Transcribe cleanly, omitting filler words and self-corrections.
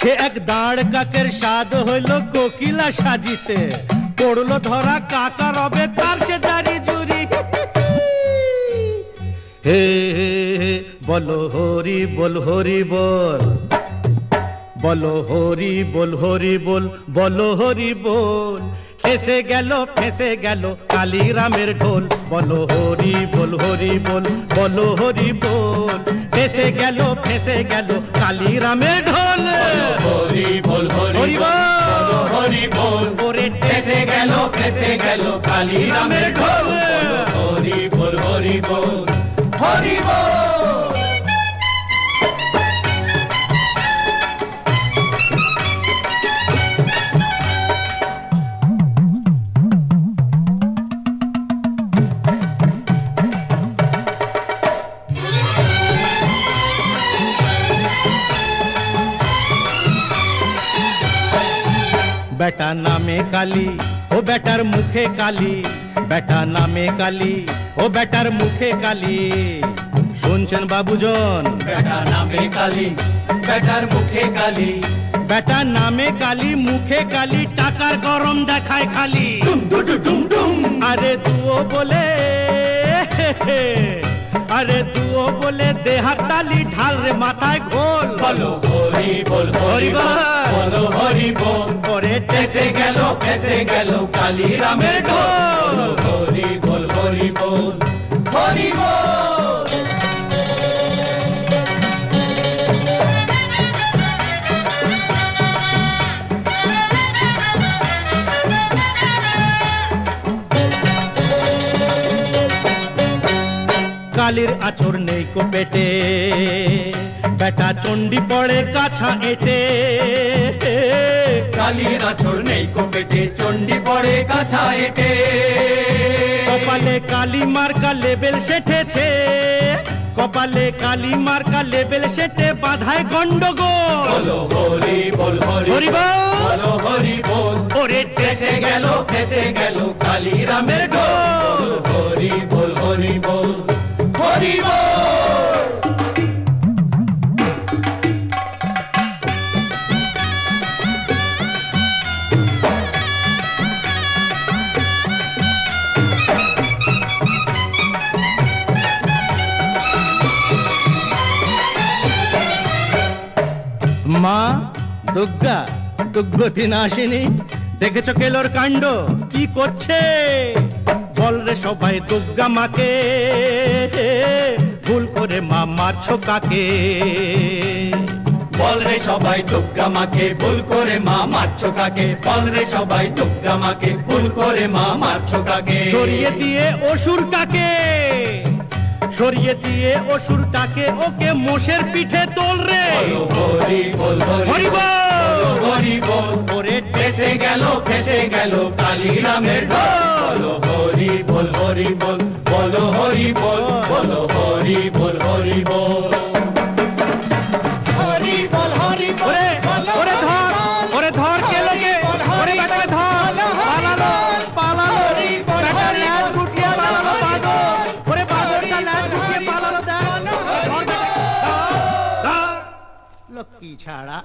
সে এক দাঁড় কাকের স্বাদ হইল কোকিলা সাজিতে, পড়লো ধরা কাকা রবে তার সে দাড়ি জুড়ি। হে বলো হরি বল হরি বল, বলো হরি বল হরি বল, বলো হরি বল। ফেসে গেল কালীরামের ঢোল, বলো হরি বল হরি বল, বলো হরি বল। ফেসে গেল কালীরামের ঢোল, হরি বল হরি বল, বলো হরি বল। ওরে ফেসে গেল কালীরামের ঢোল, হরি বল হরি বল, হরি বল। বেটা নামে কালী ও বেটার মুখে কালী, বেটা নামে কালী ও বেটার মুখে কালী। শুনছেন বাবুজন? বেটা নামে কালী, বেটার মুখে কালী। বেটা নামে কালী মুখে কালী, টাকার গরম দেখায় খালি। আরে দুও বলে, আরে দুও বলে দেহার তালি, ঢাল রে মাথায় ঘোল, বলো হরি বল হরি বল, বলো হরি বল। ওরে ফেসে গেল কালীরামের ঢোল, হরি বল হরি বল, হরি বল। কালীর আচর নেই কো পেটে, বেটা চণ্ডী পড়ে কাছা এটে। কালীর আচর নেই কো পেটে, চণ্ডী পড়ে কাছা এটে। কপালে কালী মার্কা লেবেল সেটেছে, কপালে কালী মার্কা লেবেল সেটে, বাধায় গন্ডগোল, বলো হরি বল হরি বল, বলো হরি বল। ওরে ফেসে গেল কালীরামের ঢোল, হরি বল হরি বল, হরি বল। মা দুর্গা দুর্গতি নাসিনী, দেখেছ কেলোর কাণ্ড কি করছে? বল রে সবাই দুর্গা মাকে, ভুল করে মা মারছো কাকে? বল রে সবাই দুর্গা মাকে, ভুল করে মা মারছো কাকে? বল রে সবাই দুর্গা মাকে, ভুল করে মা মারছো কাকে? সরিয়ে দিয়ে অসুর কাকে, সরিয়ে দিয়ে অসুর কাকে, ওকে মোষের পিঠে তোল রে, বলো হরি বল হরি বল, হরি বল। ওরে ফেসে গেল কালীরামের ঢোল, বলো হরি বল হরি বল, বলো হরি বল, বলো হরি বল হরি বল, হরি বল হরি বল। ওরে ধর, ওরে ধর কেলোকে, ওরে বেটাকে ধর, পালালো পালালো, বেটার ল্যাজ গুটিয়ে পালালো পাগল, ওরে পাগলটা ল্যাজ গুটিয়ে পালালো, দেখ ধর, লক্ষ্মী ছাড়া।